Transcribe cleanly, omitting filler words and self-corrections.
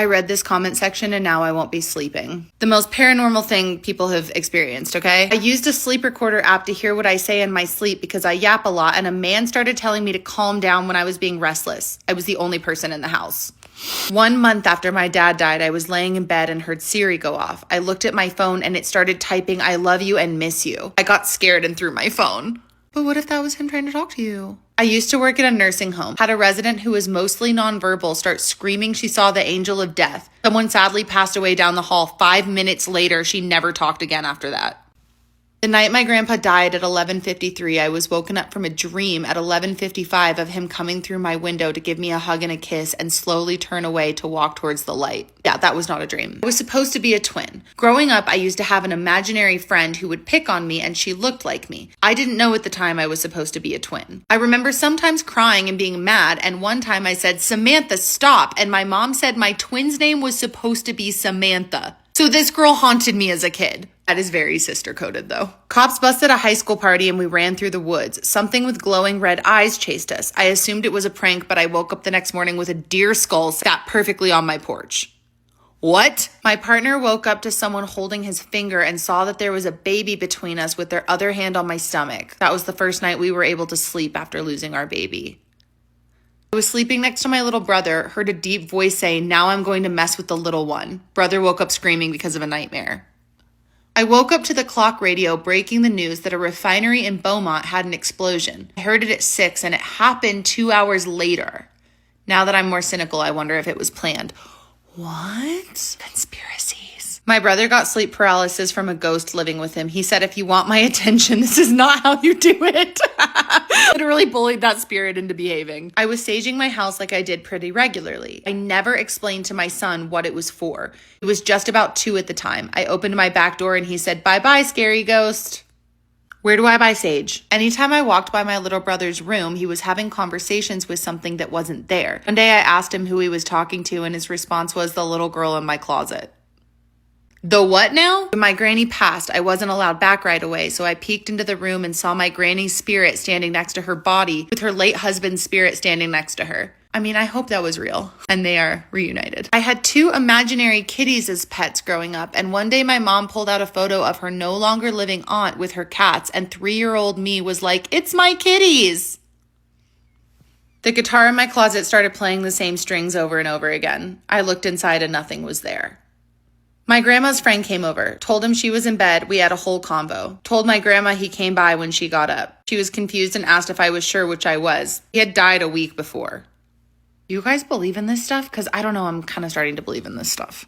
I read this comment section and now I won't be sleeping. The most paranormal thing people have experienced, okay? I used a sleep recorder app to hear what I say in my sleep because I yap a lot, and a man started telling me to calm down when I was being restless. I was the only person in the house. 1 month after my dad died, I was laying in bed and heard Siri go off. I looked at my phone and it started typing, "I love you and miss you." I got scared and threw my phone. But what if that was him trying to talk to you? I used to work at a nursing home. Had a resident who was mostly nonverbal start screaming she saw the angel of death. Someone sadly passed away down the hall. 5 minutes later, she never talked again after that. The night my grandpa died at 11:53, I was woken up from a dream at 11:55 of him coming through my window to give me a hug and a kiss and slowly turn away to walk towards the light. Yeah, that was not a dream. I was supposed to be a twin. Growing up, I used to have an imaginary friend who would pick on me and she looked like me. I didn't know at the time I was supposed to be a twin. I remember sometimes crying and being mad, and one time I said, "Samantha, stop," and my mom said my twin's name was supposed to be Samantha. So this girl haunted me as a kid. That is very sister-coded, though. Cops busted a high school party and we ran through the woods. Something with glowing red eyes chased us. I assumed it was a prank, but I woke up the next morning with a deer skull sat perfectly on my porch. What? My partner woke up to someone holding his finger and saw that there was a baby between us with their other hand on my stomach. That was the first night we were able to sleep after losing our baby. I was sleeping next to my little brother, heard a deep voice say, "Now I'm going to mess with the little one." Brother woke up screaming because of a nightmare. I woke up to the clock radio breaking the news that a refinery in Beaumont had an explosion. I heard it at 6 and it happened 2 hours later. Now that I'm more cynical, I wonder if it was planned. What? Conspiracies. My brother got sleep paralysis from a ghost living with him. He said, "If you want my attention, this is not how you do it." Literally bullied that spirit into behaving. I was saging my house like I did pretty regularly. I never explained to my son what it was for. It was just about 2 at the time. I opened my back door and he said, "Bye-bye, scary ghost." Where do I buy sage? Anytime I walked by my little brother's room, he was having conversations with something that wasn't there. One day I asked him who he was talking to and his response was, "The little girl in my closet." The what now? When my granny passed, I wasn't allowed back right away, so I peeked into the room and saw my granny's spirit standing next to her body with her late husband's spirit standing next to her. I mean, I hope that was real. And they are reunited. I had 2 imaginary kitties as pets growing up, and one day my mom pulled out a photo of her no longer living aunt with her cats, and 3-year-old me was like, "It's my kitties!" The guitar in my closet started playing the same strings over and over again. I looked inside and nothing was there. My grandma's friend came over, told him she was in bed. We had a whole convo. Told my grandma he came by when she got up. She was confused and asked if I was sure, which I was. He had died a week before. You guys believe in this stuff? Because I don't know, I'm kind of starting to believe in this stuff.